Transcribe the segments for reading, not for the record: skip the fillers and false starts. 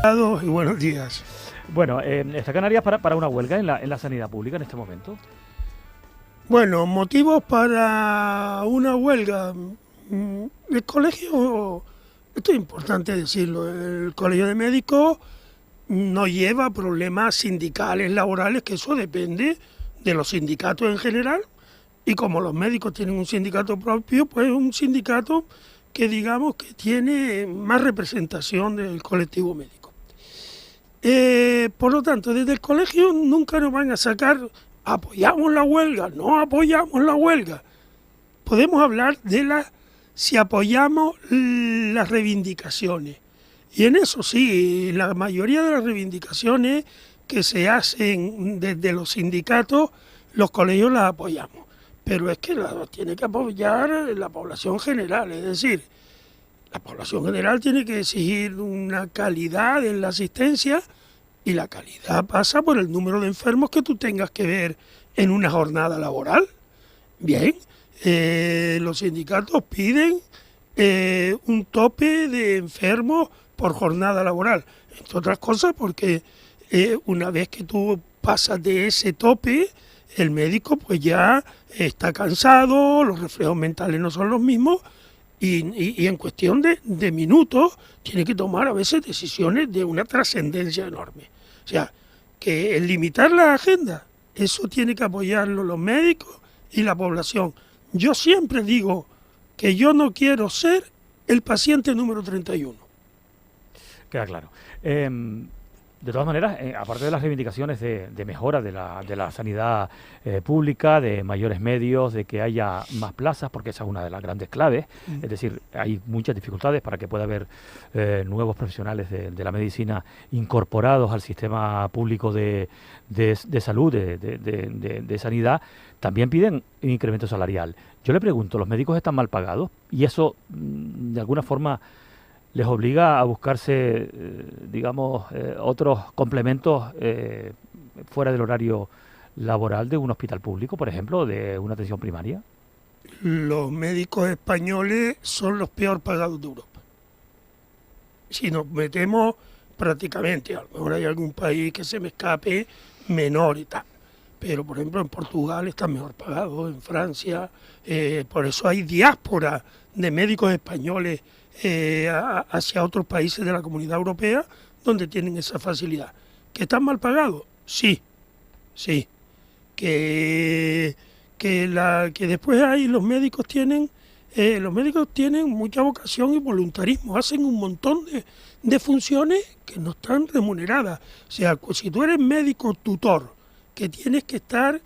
Y buenos días. Bueno, ¿está Canarias para una huelga en la sanidad pública en este momento? Bueno, motivos para una huelga. El colegio, esto es importante decirlo, el colegio de médicos no lleva problemas sindicales, laborales, que eso depende de los sindicatos en general, y como los médicos tienen un sindicato propio, pues un sindicato que digamos que tiene más representación del colectivo médico. Por lo tanto, desde el colegio nunca nos van a sacar, apoyamos la huelga, no apoyamos la huelga. Podemos hablar de si apoyamos las reivindicaciones. Y en eso sí, la mayoría de las reivindicaciones que se hacen desde los sindicatos, los colegios las apoyamos. Pero es que las tiene que apoyar la población general, es decir, la población general tiene que exigir una calidad en la asistencia, y la calidad pasa por el número de enfermos que tú tengas que ver en una jornada laboral. Bien, los sindicatos piden un tope de enfermos por jornada laboral, entre otras cosas porque una vez que tú pasas de ese tope, el médico pues ya está cansado, los reflejos mentales no son los mismos, y en cuestión de minutos tiene que tomar a veces decisiones de una trascendencia enorme. O sea, que el limitar la agenda, eso tiene que apoyarlo los médicos y la población. Yo siempre digo que yo no quiero ser el paciente número 31. Queda claro. De todas maneras, aparte de las reivindicaciones de mejora de la sanidad pública, de mayores medios, de que haya más plazas, porque esa es una de las grandes claves, es decir, hay muchas dificultades para que pueda haber nuevos profesionales de la medicina incorporados al sistema público de salud, de sanidad, también piden un incremento salarial. Yo le pregunto, ¿los médicos están mal pagados? Y eso, de alguna forma, les obliga a buscarse, digamos, otros complementos fuera del horario laboral de un hospital público, por ejemplo, de una atención primaria. Los médicos españoles son los peor pagados de Europa. Si nos metemos prácticamente, a lo mejor hay algún país que se me escape menor y tal, pero por ejemplo en Portugal están mejor pagados, en Francia, por eso hay diáspora de médicos españoles hacia otros países de la Comunidad Europea donde tienen esa facilidad. ¿Que están mal pagados? Sí, sí. Que después hay los médicos tienen mucha vocación y voluntarismo, hacen un montón de funciones que no están remuneradas. O sea, si tú eres médico tutor, que tienes que estar,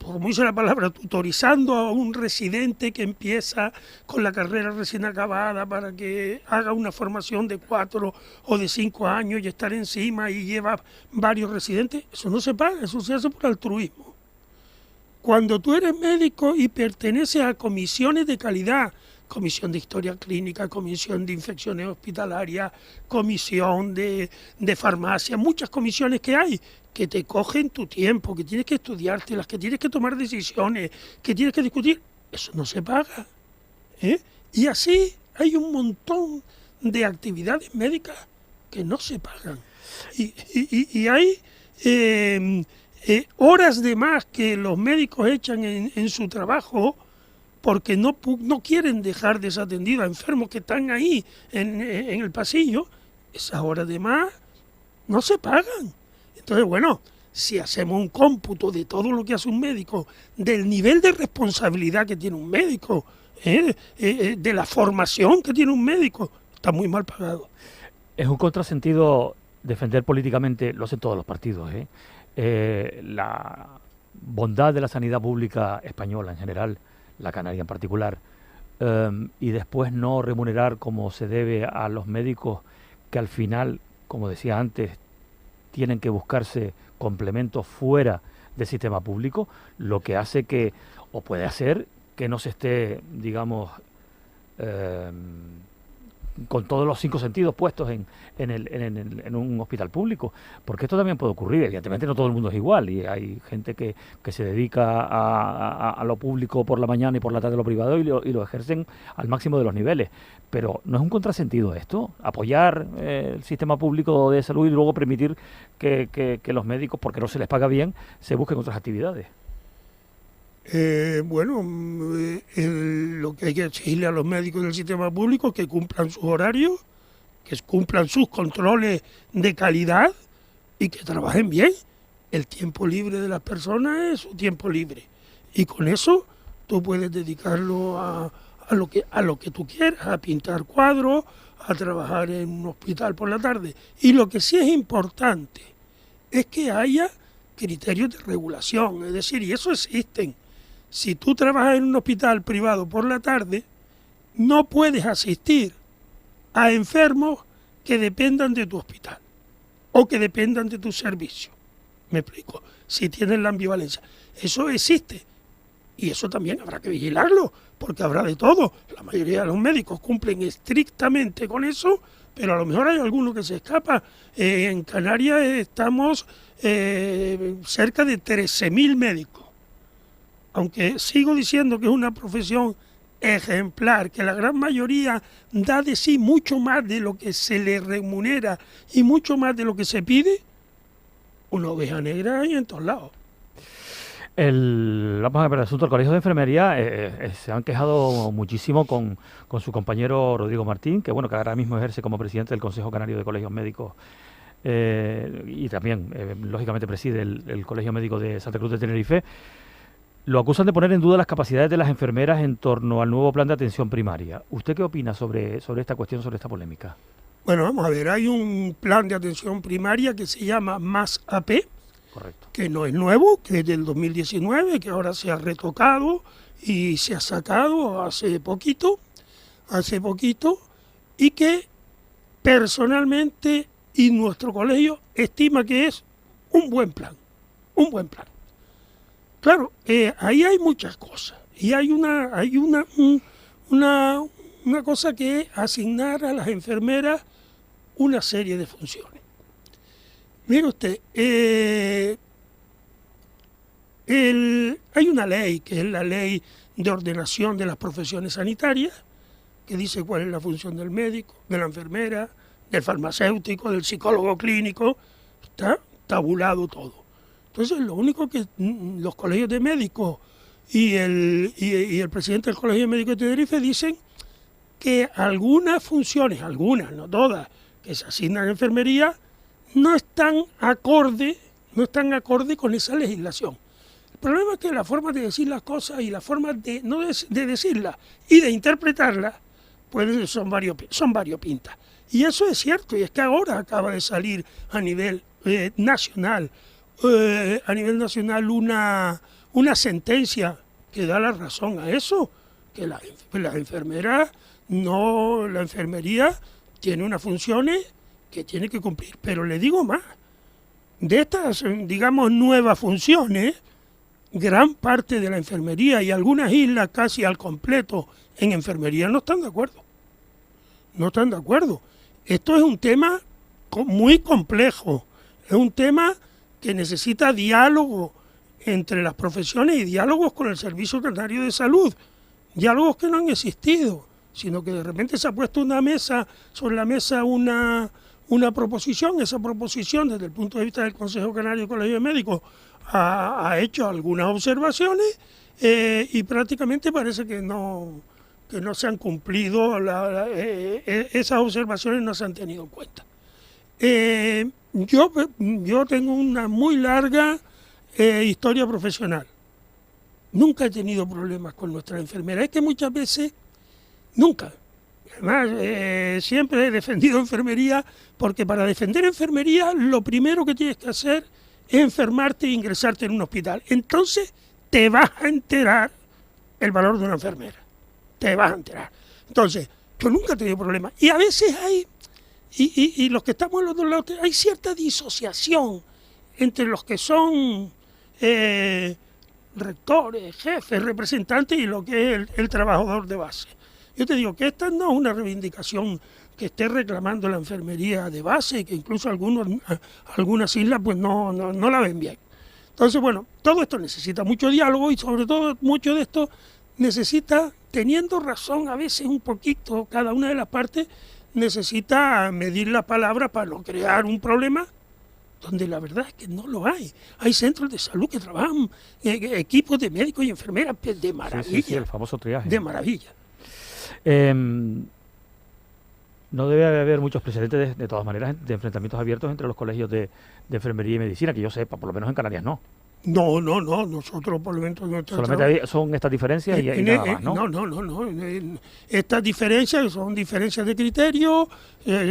como dice la palabra, tutorizando a un residente que empieza con la carrera recién acabada para que haga una formación de 4 o de 5 años y estar encima y lleva varios residentes, eso no se paga, eso se hace por altruismo. Cuando tú eres médico y perteneces a comisiones de calidad, comisión de historia clínica, comisión de infecciones hospitalarias, comisión de farmacia, muchas comisiones que hay, que te cogen tu tiempo, que tienes que estudiártelas, que tienes que tomar decisiones, que tienes que discutir, eso no se paga. Y así hay un montón de actividades médicas que no se pagan. Y hay horas de más que los médicos echan en su trabajo porque no quieren dejar desatendido a enfermos que están ahí en el pasillo. Esas horas de más no se pagan. Entonces, bueno, si hacemos un cómputo de todo lo que hace un médico, del nivel de responsabilidad que tiene un médico, de la formación que tiene un médico, está muy mal pagado. Es un contrasentido defender políticamente, lo hacen todos los partidos, la bondad de la sanidad pública española en general, la canaria en particular, y después no remunerar como se debe a los médicos que al final, como decía antes, tienen que buscarse complementos fuera del sistema público, lo que hace que, o puede hacer, que no se esté, digamos, con todos los 5 sentidos puestos en un hospital público, porque esto también puede ocurrir. Evidentemente no todo el mundo es igual y hay gente que se dedica a lo público por la mañana y por la tarde a lo privado y lo ejercen al máximo de los niveles, pero ¿no es un contrasentido esto? Apoyar el sistema público de salud y luego permitir que los médicos, porque no se les paga bien, se busquen otras actividades. Lo que hay que exigirle a los médicos del sistema público es que cumplan sus horarios, que cumplan sus controles de calidad y que trabajen bien. El tiempo libre de las personas es su tiempo libre y con eso tú puedes dedicarlo a lo que tú quieras, a pintar cuadros, a trabajar en un hospital por la tarde. Y lo que sí es importante es que haya criterios de regulación, es decir, y eso existen. Si tú trabajas en un hospital privado por la tarde, no puedes asistir a enfermos que dependan de tu hospital o que dependan de tu servicio. ¿Me explico? Si tienes la ambivalencia. Eso existe y eso también habrá que vigilarlo porque habrá de todo. La mayoría de los médicos cumplen estrictamente con eso, pero a lo mejor hay alguno que se escapa. En Canarias estamos cerca de 13.000 médicos. Aunque sigo diciendo que es una profesión ejemplar, que la gran mayoría da de sí mucho más de lo que se le remunera y mucho más de lo que se pide, una oveja negra hay en todos lados. Vamos a ver, el asunto del Colegio de Enfermería, se han quejado muchísimo con su compañero Rodrigo Martín, que bueno, que ahora mismo ejerce como presidente del Consejo Canario de Colegios Médicos y también, lógicamente, preside el Colegio Médico de Santa Cruz de Tenerife. Lo acusan de poner en duda las capacidades de las enfermeras en torno al nuevo plan de atención primaria. ¿Usted qué opina sobre esta cuestión, sobre esta polémica? Bueno, vamos a ver, hay un plan de atención primaria que se llama Más AP, correcto, que no es nuevo, que es del 2019, que ahora se ha retocado y se ha sacado hace poquito, y que personalmente y nuestro colegio estima que es un buen plan. Claro, ahí hay muchas cosas y hay una cosa que es asignar a las enfermeras una serie de funciones. Mire usted, hay una ley que es la ley de ordenación de las profesiones sanitarias que dice cuál es la función del médico, de la enfermera, del farmacéutico, del psicólogo clínico, está tabulado todo. Entonces, lo único que los colegios de médicos y el presidente del Colegio Médico de Tenerife dicen que algunas funciones, algunas, no todas, que se asignan a enfermería, no están acorde con esa legislación. El problema es que la forma de decir las cosas y la forma de decirlas y de interpretarlas son variopintas. Y eso es cierto, y es que ahora acaba de salir a nivel nacional una sentencia que da la razón a eso, que las enfermeras, la enfermería tiene unas funciones que tiene que cumplir. Pero le digo más, de estas, digamos, nuevas funciones, gran parte de la enfermería y algunas islas casi al completo en enfermería no están de acuerdo. Esto es un tema muy complejo, es un tema que necesita diálogo entre las profesiones y diálogos con el Servicio Canario de Salud, diálogos que no han existido, sino que de repente se ha puesto sobre la mesa una proposición. Esa proposición, desde el punto de vista del Consejo Canario de Colegios Médicos, ha hecho algunas observaciones y prácticamente parece que no se han cumplido, esas observaciones no se han tenido en cuenta. Yo tengo una muy larga historia profesional. Nunca he tenido problemas con nuestras enfermeras. Es que muchas veces, nunca. Además, siempre he defendido enfermería, porque para defender enfermería lo primero que tienes que hacer es enfermarte e ingresarte en un hospital. Entonces te vas a enterar el valor de una enfermera. Te vas a enterar. Entonces, yo nunca he tenido problemas. Y a veces hay... Y los que estamos en los dos lados, hay cierta disociación entre los que son rectores, jefes, representantes y lo que es el trabajador de base. Yo te digo que esta no es una reivindicación que esté reclamando la enfermería de base, que incluso algunas islas pues no la ven bien. Entonces, bueno, todo esto necesita mucho diálogo y sobre todo mucho de esto necesita, teniendo razón a veces un poquito cada una de las partes, necesita medir la palabra para no crear un problema donde la verdad es que no lo hay. Hay centros de salud que trabajan, equipos de médicos y enfermeras de maravilla. Sí, el famoso triaje. De maravilla. No debe haber muchos precedentes, de todas maneras, de enfrentamientos abiertos entre los colegios de enfermería y medicina, que yo sepa, por lo menos en Canarias no. No, nosotros por lo menos... Solamente son estas diferencias y nada más, ¿no? No. Estas diferencias son diferencias de criterio,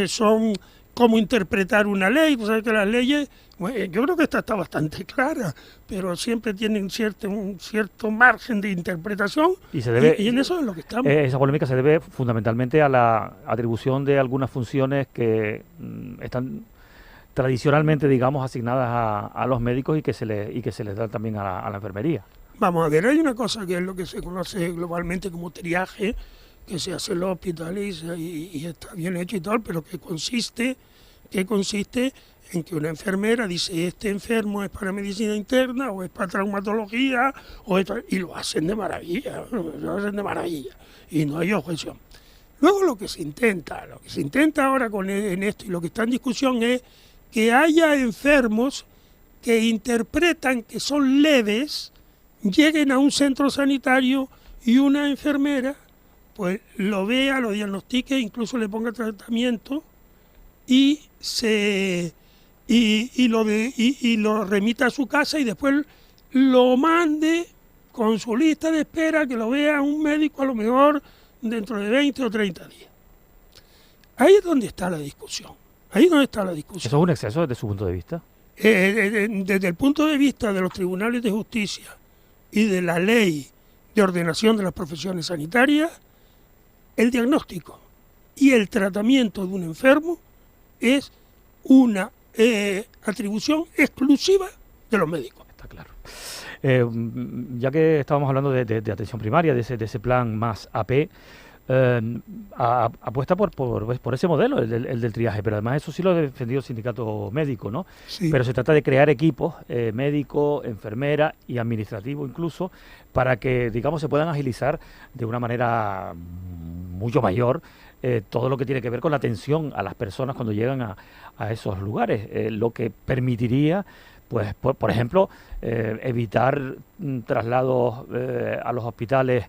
son cómo interpretar una ley. Tú sabes que las leyes, bueno, yo creo que esta está bastante clara, pero siempre tienen un cierto margen de interpretación y en eso es lo que estamos. Esa polémica se debe fundamentalmente a la atribución de algunas funciones que están tradicionalmente, digamos, asignadas a los médicos y que se les da también a la enfermería. Vamos a ver, hay una cosa que es lo que se conoce globalmente como triaje, que se hace en los hospitales y está bien hecho y tal, pero que consiste en que una enfermera dice, este enfermo es para medicina interna o es para traumatología, y lo hacen de maravilla, y no hay objeción. Luego lo que se intenta ahora en esto y lo que está en discusión es que haya enfermos que interpretan que son leves, lleguen a un centro sanitario y una enfermera pues lo vea, lo diagnostique, incluso le ponga tratamiento y lo remita a su casa y después lo mande con su lista de espera, que lo vea un médico a lo mejor dentro de 20 o 30 días. Ahí es donde está la discusión. ¿Eso es un exceso desde su punto de vista? Desde el punto de vista de los tribunales de justicia y de la ley de ordenación de las profesiones sanitarias, el diagnóstico y el tratamiento de un enfermo es una atribución exclusiva de los médicos. Está claro. Ya que estábamos hablando de atención primaria, de ese plan más AP, apuesta por ese modelo, el del triaje, pero además eso sí lo ha defendido el sindicato médico, ¿no? Sí. Pero se trata de crear equipos, médico, enfermera y administrativo incluso, para que, digamos, se puedan agilizar de una manera mucho mayor todo lo que tiene que ver con la atención a las personas cuando llegan a esos lugares, lo que permitiría, pues, por ejemplo, evitar traslados a los hospitales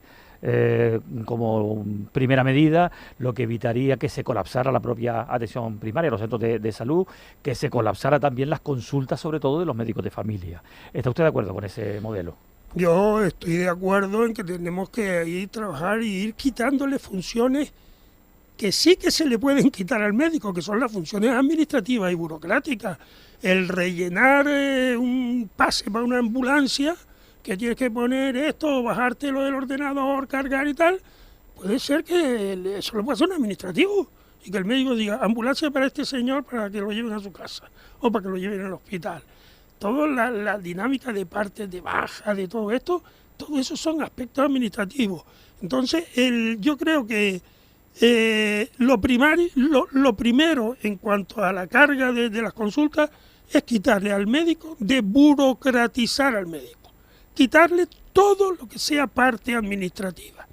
como primera medida, lo que evitaría que se colapsara la propia atención primaria, los centros de salud, que se colapsara también las consultas, sobre todo de los médicos de familia. ¿Está usted de acuerdo con ese modelo? Yo estoy de acuerdo en que tenemos que ir trabajar y ir quitándole funciones que sí que se le pueden quitar al médico, que son las funciones administrativas y burocráticas. El rellenar un pase para una ambulancia, que tienes que poner esto, bajártelo del ordenador, cargar y tal, puede ser que eso lo pueda hacer un administrativo y que el médico diga, ambulancia para este señor para que lo lleven a su casa o para que lo lleven al hospital. Toda la dinámica de partes de baja, de todo esto, todo eso son aspectos administrativos. Entonces, yo creo que lo primero en cuanto a la carga de las consultas es quitarle al médico, de burocratizar al médico. Quitarle todo lo que sea parte administrativa.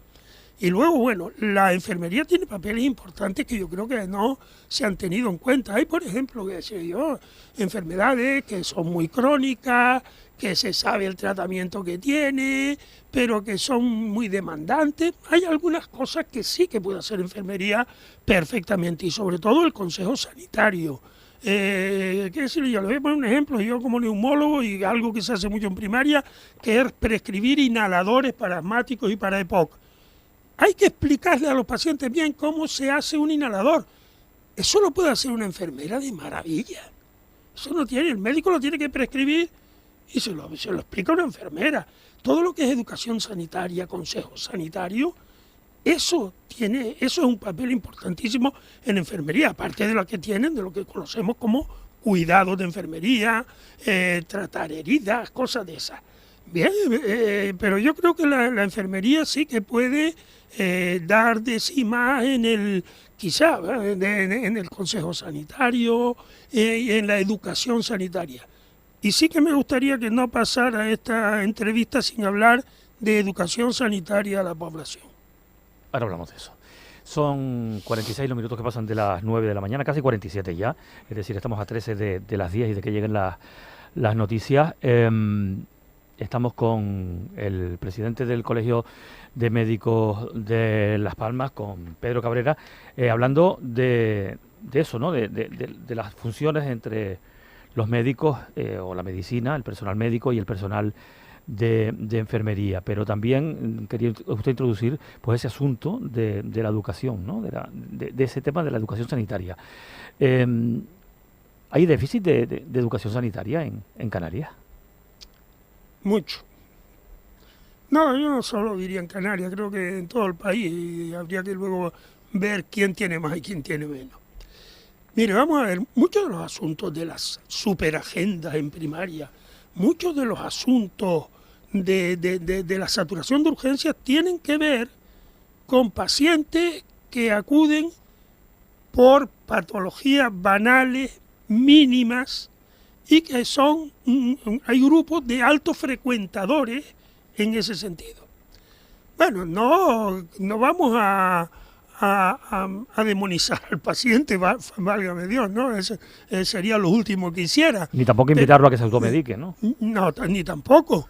Y luego, bueno, la enfermería tiene papeles importantes que yo creo que no se han tenido en cuenta. Hay, por ejemplo, que decía yo, enfermedades que son muy crónicas, que se sabe el tratamiento que tiene, pero que son muy demandantes. Hay algunas cosas que sí que puede hacer enfermería perfectamente, y sobre todo el consejo sanitario. ¿Qué decirle? Yo le voy a poner un ejemplo, yo como neumólogo, y algo que se hace mucho en primaria, que es prescribir inhaladores para asmáticos y para EPOC. Hay que explicarle a los pacientes bien cómo se hace un inhalador. Eso lo puede hacer una enfermera de maravilla. Eso no tiene, el médico lo tiene que prescribir y se lo explica una enfermera. Todo lo que es educación sanitaria, consejo sanitario, eso es un papel importantísimo en enfermería, aparte de lo que tienen, de lo que conocemos como cuidados de enfermería, tratar heridas, cosas de esas. Bien, pero yo creo que la enfermería sí que puede dar de sí más en el, quizá, en el consejo sanitario y en la educación sanitaria. Y sí que me gustaría que no pasara esta entrevista sin hablar de educación sanitaria a la población. Ahora hablamos de eso. Son 46 los minutos que pasan de las 9 de la mañana, casi 47 ya. Es decir, estamos a 13 de las 10 y de que lleguen las noticias. Estamos con el presidente del Colegio de Médicos de Las Palmas, con Pedro Cabrera, hablando de eso, ¿no? De las funciones entre los médicos o la medicina, el personal médico y el personal de enfermería, pero también quería usted introducir pues ese asunto de la educación, ¿no? De ese tema de la educación sanitaria. ¿Hay déficit de educación sanitaria en Canarias? Mucho. No, yo no solo diría en Canarias, creo que en todo el país, y habría que luego ver quién tiene más y quién tiene menos. Mire, vamos a ver, muchos de los asuntos de las superagendas en primaria, muchos de los asuntos de la saturación de urgencias tienen que ver con pacientes que acuden por patologías banales, mínimas, y que son, hay grupos de altos frecuentadores en ese sentido. Bueno, no vamos a demonizar al paciente, válgame Dios, ¿no? Eso sería lo último que hiciera. Ni tampoco invitarlo a que se automedique, ¿no? No, ni tampoco.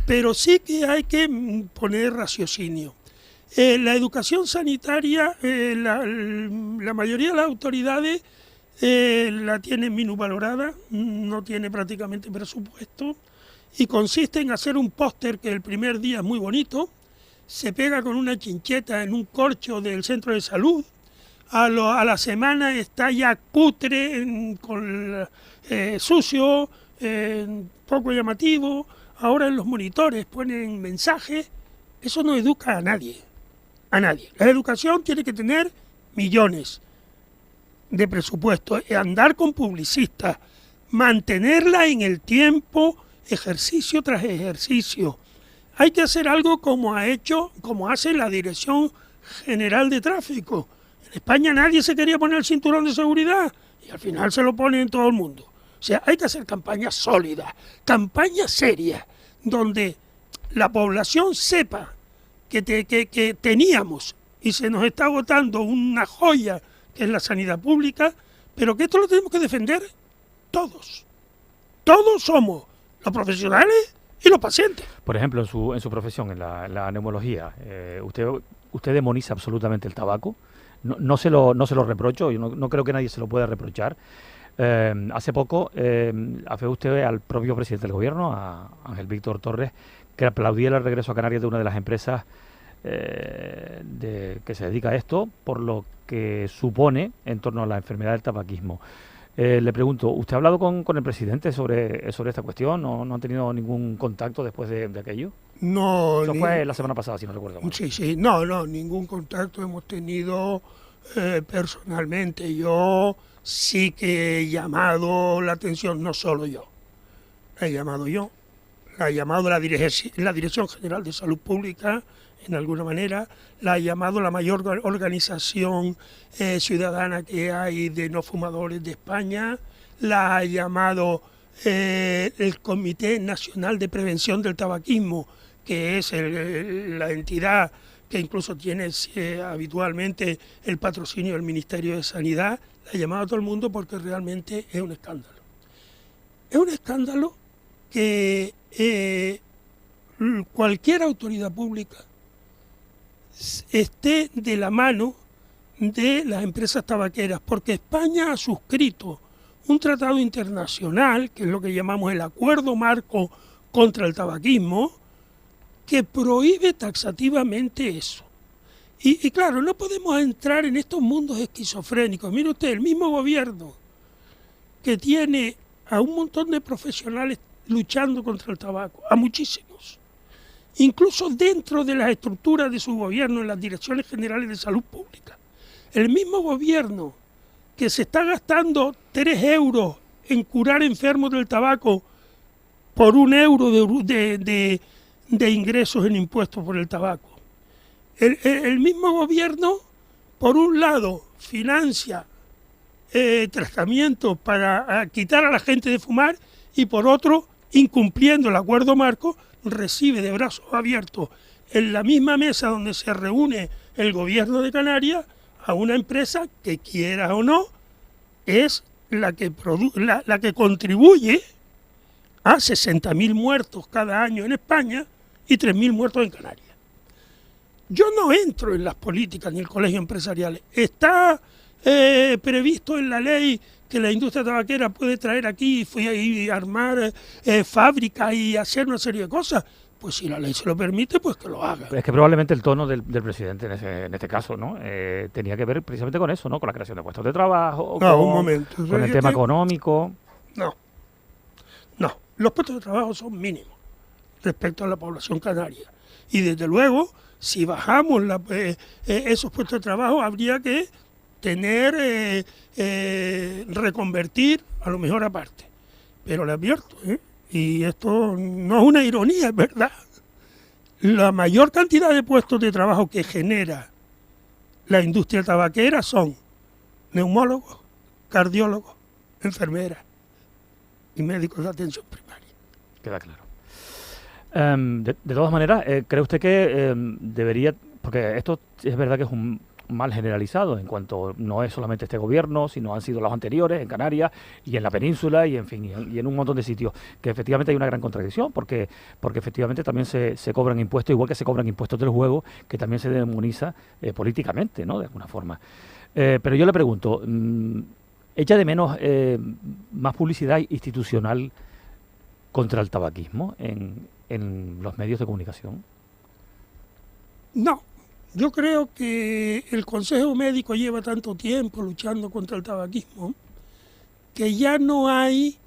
Pero sí que hay que poner raciocinio. La educación sanitaria, la mayoría de las autoridades la tienen minusvalorada, no tiene prácticamente presupuesto, y consiste en hacer un póster que el primer día es muy bonito, se pega con una chincheta en un corcho del centro de salud, a la semana está ya cutre, sucio, poco llamativo, ahora en los monitores ponen mensajes, eso no educa a nadie, La educación tiene que tener millones de presupuesto, andar con publicistas, mantenerla en el tiempo, ejercicio tras ejercicio. Hay que hacer algo como hace la Dirección General de Tráfico. En España nadie se quería poner el cinturón de seguridad y al final se lo pone en todo el mundo. O sea, hay que hacer campañas sólidas, campañas serias, donde la población sepa que teníamos y se nos está agotando una joya que es la sanidad pública, pero que esto lo tenemos que defender todos. Todos somos los profesionales y los pacientes. Por ejemplo, en su profesión, en la neumología, usted demoniza absolutamente el tabaco. No se lo reprocho, yo no creo que nadie se lo pueda reprochar. Hace poco afeó usted al propio presidente del gobierno, a Ángel Víctor Torres, que aplaudía el regreso a Canarias de una de las empresas que se dedica a esto, por lo que supone en torno a la enfermedad del tabaquismo. Le pregunto, ¿usted ha hablado con el presidente sobre esta cuestión? ¿No han tenido ningún contacto después de aquello? No. Eso fue la semana pasada, si no recuerdo mal. Sí, no, ningún contacto hemos tenido personalmente. Yo sí que he llamado la atención, no solo yo, la he llamado la Dirección General de Salud Pública, en alguna manera, la ha llamado la mayor organización ciudadana que hay de no fumadores de España, la ha llamado el Comité Nacional de Prevención del Tabaquismo, que es la entidad que incluso tiene habitualmente el patrocinio del Ministerio de Sanidad, la ha llamado a todo el mundo porque realmente es un escándalo. Es un escándalo que cualquier autoridad pública esté de la mano de las empresas tabaqueras, porque España ha suscrito un tratado internacional, que es lo que llamamos el Acuerdo Marco contra el Tabaquismo, que prohíbe taxativamente eso. Y claro, no podemos entrar en estos mundos esquizofrénicos. Mire usted, el mismo gobierno que tiene a un montón de profesionales luchando contra el tabaco, a muchísimos, incluso dentro de las estructuras de su gobierno, en las direcciones generales de salud pública. El mismo gobierno que se está gastando 3 euros en curar enfermos del tabaco por €1 de ingresos en impuestos por el tabaco. El mismo gobierno, por un lado, financia tratamientos para quitar a la gente de fumar y por otro, incumpliendo el acuerdo marco, recibe de brazos abiertos en la misma mesa donde se reúne el gobierno de Canarias a una empresa que, quiera o no, es la que contribuye a 60.000 muertos cada año en España y 3.000 muertos en Canarias. Yo no entro en las políticas ni el colegio empresarial. Está previsto en la ley que la industria tabaquera puede traer aquí y armar fábricas y hacer una serie de cosas. Pues si la ley se lo permite, pues que lo haga. Es que probablemente el tono del presidente en este caso, ¿no? Tenía que ver precisamente con eso, ¿no? Con la creación de puestos de trabajo, con el tema económico. No. Los puestos de trabajo son mínimos respecto a la población canaria. Y desde luego, si bajamos esos puestos de trabajo, habría que reconvertir a lo mejor aparte. Pero le advierto, y esto no es una ironía, es verdad, la mayor cantidad de puestos de trabajo que genera la industria tabaquera son neumólogos, cardiólogos, enfermeras y médicos de atención primaria. Queda claro. De todas maneras, ¿cree usted que debería, porque esto es verdad que es un mal generalizado en cuanto no es solamente este gobierno, sino han sido los anteriores en Canarias y en la península y en fin, y en un montón de sitios, que efectivamente hay una gran contradicción porque efectivamente también se cobran impuestos, igual que se cobran impuestos del juego, que también se demoniza políticamente, ¿no? De alguna forma. Pero yo le pregunto, ¿echa de menos más publicidad institucional contra el tabaquismo en los medios de comunicación? No. Yo creo que el Consejo Médico lleva tanto tiempo luchando contra el tabaquismo que ya no hay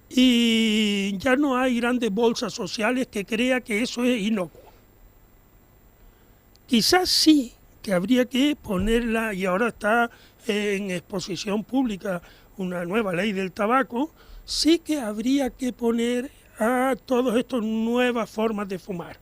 grandes bolsas sociales que crea que eso es inocuo. Quizás sí que habría que ponerla, y ahora está en exposición pública una nueva ley del tabaco, sí que habría que poner a todas estas nuevas formas de fumar.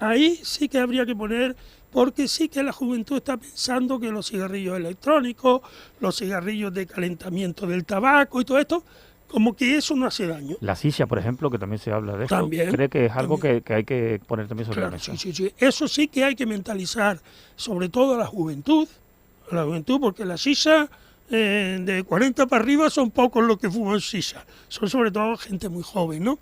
Ahí sí que habría que poner, porque sí que la juventud está pensando que los cigarrillos electrónicos, los cigarrillos de calentamiento del tabaco y todo esto, como que eso no hace daño. La silla, por ejemplo, que también se habla de eso, también, ¿cree que es algo que hay que poner también sobre la mesa? Sí. Eso sí que hay que mentalizar, sobre todo a la juventud, porque la silla de 40 para arriba son pocos los que fuman silla, son sobre todo gente muy joven, ¿no?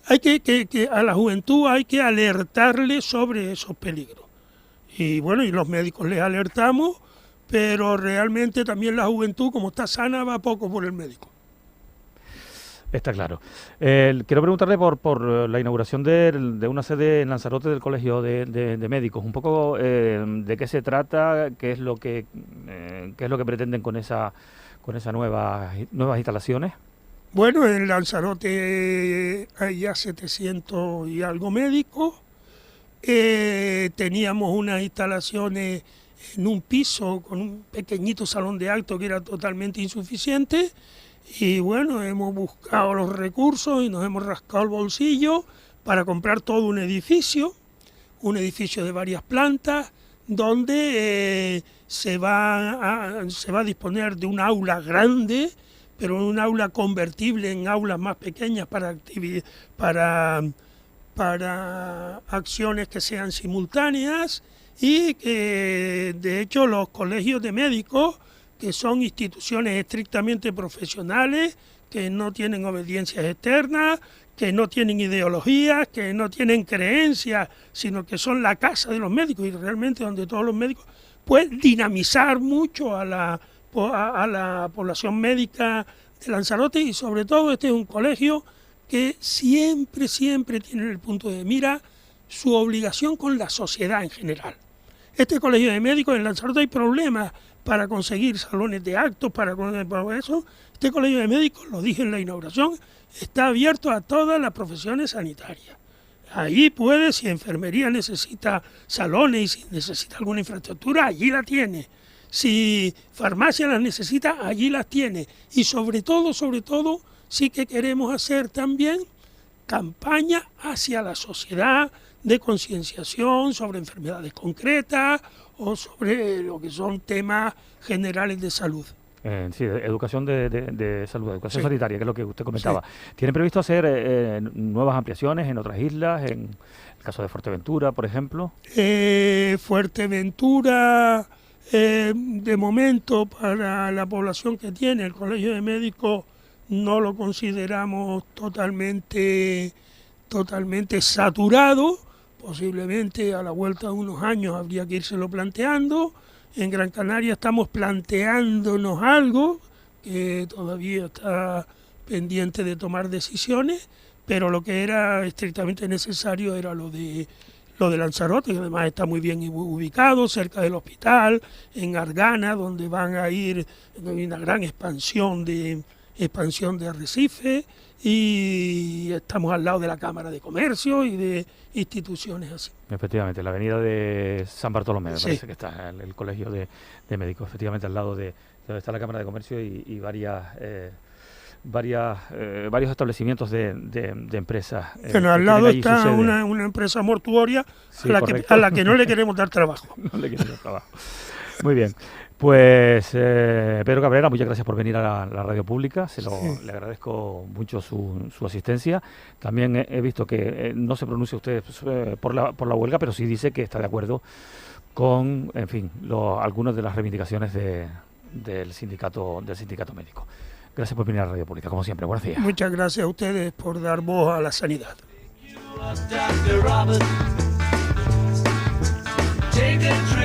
Hay que a la juventud hay que alertarle sobre esos peligros. Y bueno, y los médicos les alertamos, pero realmente también la juventud, como está sana, va poco por el médico. Está claro. Quiero preguntarle por la inauguración de una sede en Lanzarote del Colegio de Médicos. Un poco de qué se trata, qué es lo que pretenden con esas nuevas instalaciones. Bueno, en Lanzarote hay ya 700 y algo médicos. Teníamos unas instalaciones en un piso con un pequeñito salón de actos que era totalmente insuficiente. Y bueno, hemos buscado los recursos y nos hemos rascado el bolsillo para comprar todo un edificio de varias plantas, donde se va a disponer de un aula grande, pero un aula convertible en aulas más pequeñas para acciones que sean simultáneas, y que de hecho los colegios de médicos, que son instituciones estrictamente profesionales, que no tienen obediencias externas, que no tienen ideologías, que no tienen creencias, sino que son la casa de los médicos y realmente donde todos los médicos pueden dinamizar mucho a la población médica de Lanzarote. Y sobre todo este es un colegio que siempre tiene en el punto de mira su obligación con la sociedad en general. Este colegio de médicos en Lanzarote hay problemas para conseguir salones de actos, para eso. Este colegio de médicos, lo dije en la inauguración, está abierto a todas las profesiones sanitarias. Ahí puede, si enfermería necesita salones y si necesita alguna infraestructura, allí la tiene. Si farmacia las necesita, allí las tiene. Y sobre todo, sí que queremos hacer también campaña hacia la sociedad de concienciación sobre enfermedades concretas o sobre lo que son temas generales de salud. Sí, educación de salud, educación sanitaria, que es lo que usted comentaba. Sí. ¿Tienen previsto hacer nuevas ampliaciones en otras islas, en el caso de Fuerteventura, por ejemplo? Fuerteventura, de momento, para la población que tiene el Colegio de Médicos, no lo consideramos totalmente saturado. Posiblemente a la vuelta de unos años habría que írselo planteando. En Gran Canaria estamos planteándonos algo que todavía está pendiente de tomar decisiones, pero lo que era estrictamente necesario era lo de Lanzarote, que además está muy bien ubicado, cerca del hospital, en Argana, donde van a ir, hay una gran expansión de Arrecife, y estamos al lado de la Cámara de Comercio y de instituciones así. Efectivamente, la avenida de San Bartolomé, me Sí. parece que está el Colegio de Médicos, efectivamente al lado de donde está la Cámara de Comercio y varios establecimientos de empresas. Bueno, al lado está una empresa mortuoria, sí, a la que no le queremos dar trabajo. No le queremos dar trabajo. Muy bien. Pues Pedro Cabrera, muchas gracias por venir a la radio pública, le agradezco mucho su asistencia. También he visto que no se pronuncia usted por la huelga, pero sí dice que está de acuerdo con, en fin, algunas de las reivindicaciones del sindicato médico. Gracias por venir a la radio pública, como siempre. Buenos días. Muchas gracias a ustedes por dar voz a la sanidad.